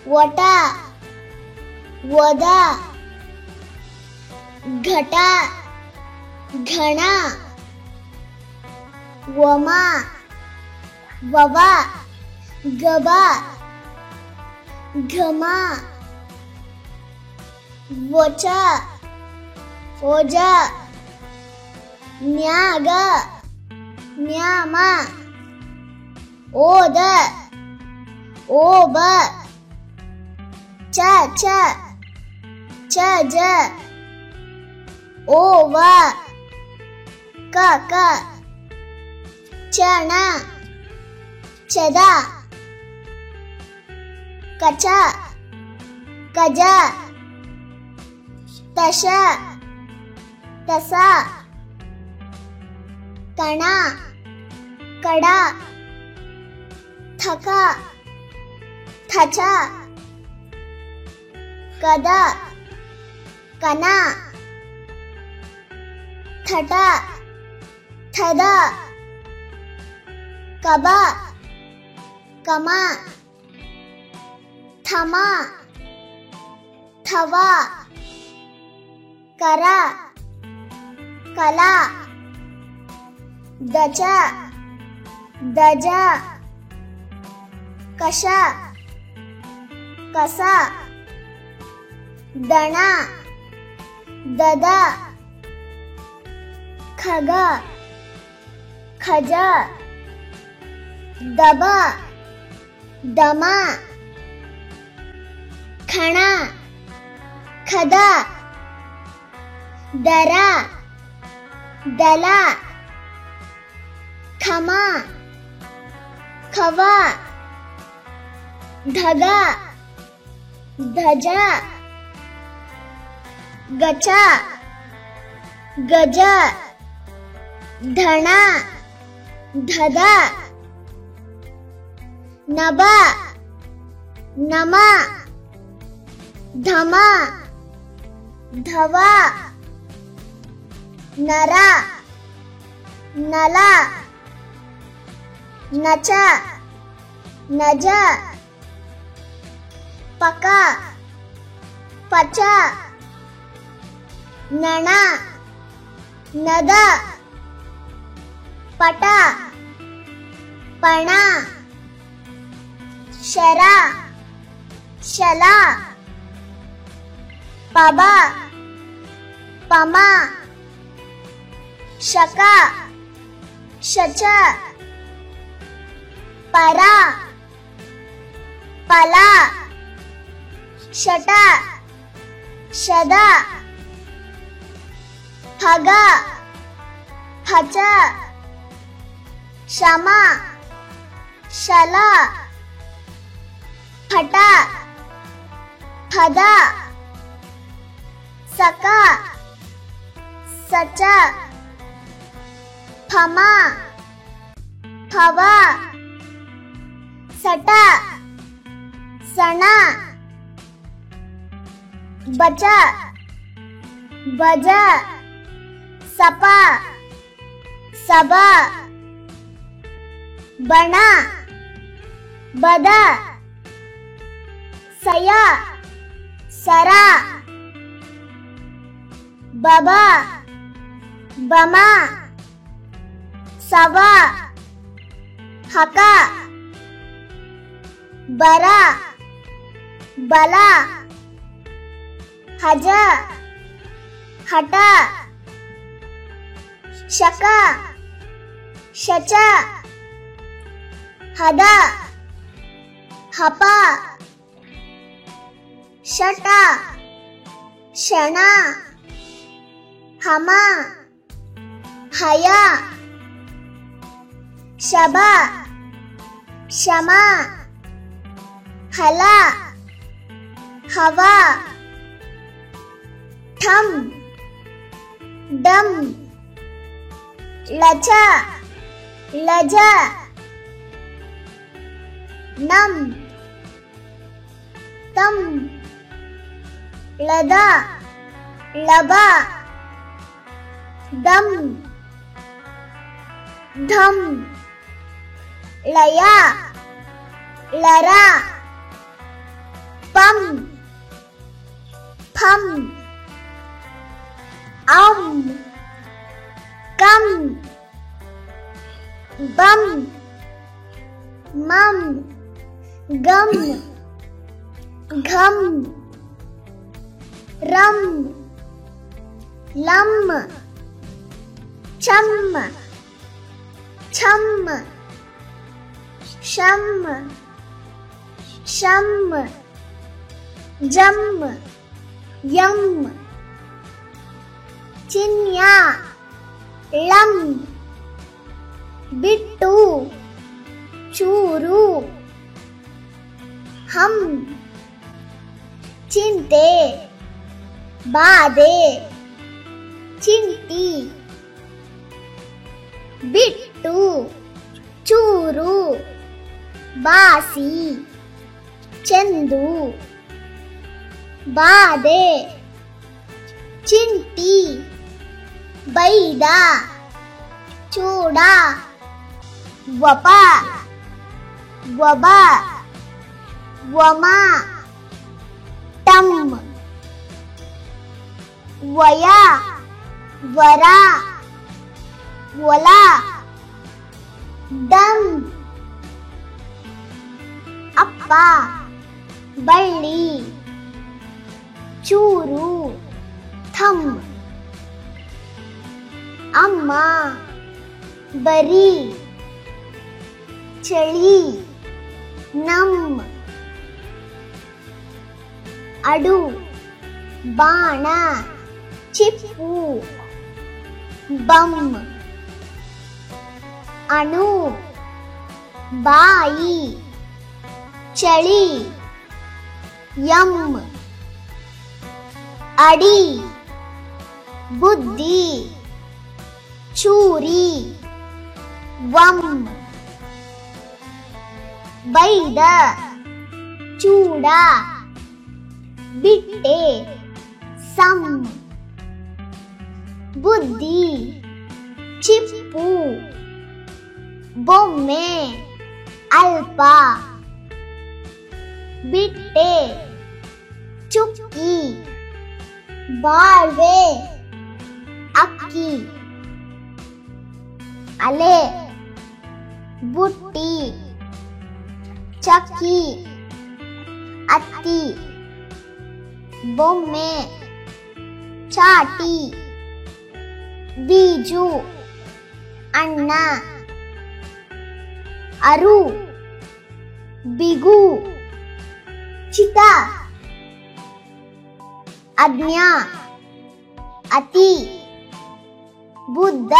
ವಟ ವದ ಘಟ ಘಣ ವಮ ವವ ಗಬ ಘಮ ವಚ ಓಜ ನ್ಯಾಗ ನ್ಯಾಮ ಓದ ಓಬ ಚ ಚ ಚ ಜ ಓವ ಕ ಕ ಚಣ ಚದ ಕಚ ಕಜ ತಶ ತಸ ಕಣ ಕಡ ಥಕ ಥಚ ಕದ ಕನ ಥಟ ಥದ ಕಬ ಕಮ ಥಮ ಥವ ಕರ ಕಲ ದಚ ದಜ ಕಷ ಕಸ ದಣ ದದ ಖಗ ಖಜ ದಬ ದಮ ಖಣ ಖದ ದರ ದಲ ಖಮ ಖವ ಧಗ ಧಜ ಗಚ ಗಜ ಧಣ ಧದ ನಭ ನಮ ಧಮ ಧವ ನರ ನಲ ನಚ ನಜ ಪಕ ಪಚ ನಣ ನದ ಪಟ ಪಣ ಶರ ಶಲ ಪಬ ಪಮ ಶಕ ಶಚ ಪರ ಪಲ ಶಟ ಶದ ಫಗ ಫಚ ಶಮ ಶಲ ಫಟ ಫದ ಸಕ ಸಚ ಫಮ ಫವ ಸಟ ಸಣ ಬಚ ಬಜ ಸಪ ಸಬ ಬಣ ಬದ ಸಯ ಸರ ಬಬ ಬಮ ಸವ ಹಕ ಬರ ಬಲ ಹಜ ಹಠ ಶಕ ಶಚ ಹದ ಹಪ ಶಟ ಶಣ ಹಮ ಹಯ ಶಬ ಶಮ ಹಲ ಹವ ಠಂ ಡಂ ಲಚ ಲಜ ನಂ ತಂ ಲದ ಲಬ ದಂ ಧಂ ಲಯ ಲರ kham, kam, bam, mam, gum, gham, ram, lam, cham, cham, sham, sham, jam, yam, chinya, lam, bittu, ಚೂರು, ಹಂ, ಚಿಂತೆ, ಬಾಧೆ, ಚಿಂಟಿ, ಬಿಟ್ಟು, ಚೂರು, ಬಾಸಿ, ಚೆಂದು, ಬಾಧೆ, ಚಿಂಟಿ, ಬೈದ, ಚೂಡ, ವಪ, ವಬ, ವಮ, ಟಂ, ವಯ, ವರ, ವಲ, ದಂ, ಅಪ್ಪ, ಬಳ್ಳಿ, ಚೂರು, ಥಂ, ಅಮ್ಮ, ಬರಿ, ಚಳಿ, ನಮ್, ಅಡು, ಬಾಣ, ಚಿಪ್ಪು, ಬಂ, ಅಣು, ಬಾಯಿ, ಚಳಿ, ಯಂ, ಅಡಿ, ಬುದ್ಧಿ, ಚೂರಿ, ವಂ, ಬೈದ, ಚೂಡ, ಬಿಟ್ಟೆ, ಸಂ, ಬುದ್ಧಿ, ಚಿಪ್ಪು, ಬೊಮ್ಮೆ, ಅಲ್ಪ, ಬಿಟ್ಟೆ, ಚುಕ್ಕಿ, ಬಾಳ್ವೆ, ಅಕ್ಕಿ, ಅಲೆ, ಬುಟ್ಟಿ, ಚಕ್ಕಿ, ಅತ್ತಿ, ಬೊಮ್ಮೆ, ಚಾಟಿ, ಬೀಜು, ಅಣ್ಣ, ಅರು, ಬಿಗು, ಚಿತ, ಅಜ್ಞಾ, ಅತಿ, ಬುದ್ಧ,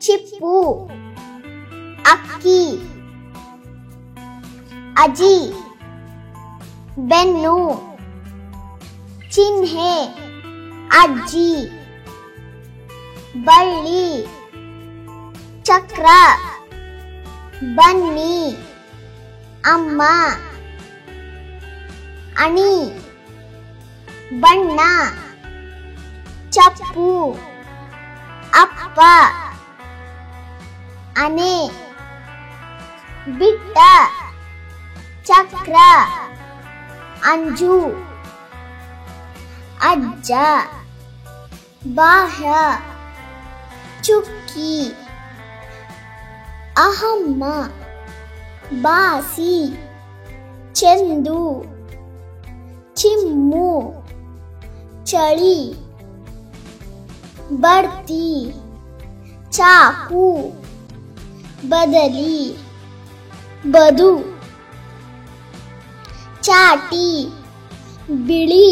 ಚಿಪ್ಪು, ಅಕ್ಕಿ, ಅಜಿ, ಬೆನ್ನು, ಚಿಹ್ನೆ, ಅಜ್ಜಿ, ಬಳ್ಳಿ, ಚಕ್ರ, ಬನ್ನಿ, ಅಮ್ಮ, ಅಣಿ, ಬಣ್ಣ, ಚಪ್ಪು, ಅಪ್ಪ, ಅನೆ, ಬಿಟ್ಟ, ಚಕ್ರ, ಅಂಜು, ಅಜ್ಜ, ಬಾಹ್ಯ, ಚುಕ್ಕಿ, ಅಹಮ್ಮ, ಬಾಸಿ, ಚೆಂದು, ಚಿಮ್ಮು, ಚಳಿ, ಬಡ್ತಿ, ಚಾಕು, ಬದಲಿ, ಬದು, ಚಾಟಿ, ಬಿಳಿ,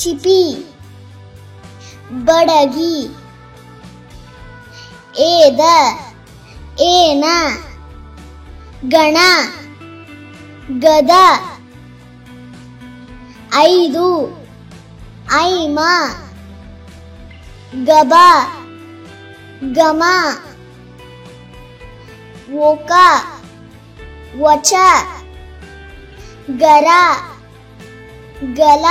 ಚಿಪಿ, ಬಡಗಿ, ಏದ, ಏನ, ಗಣ, ಗದ, ಐದು, ಐಮ, ಗಬ, ಗಮ, ಓಕ, ವಚ, ಗರ, ಗಲ,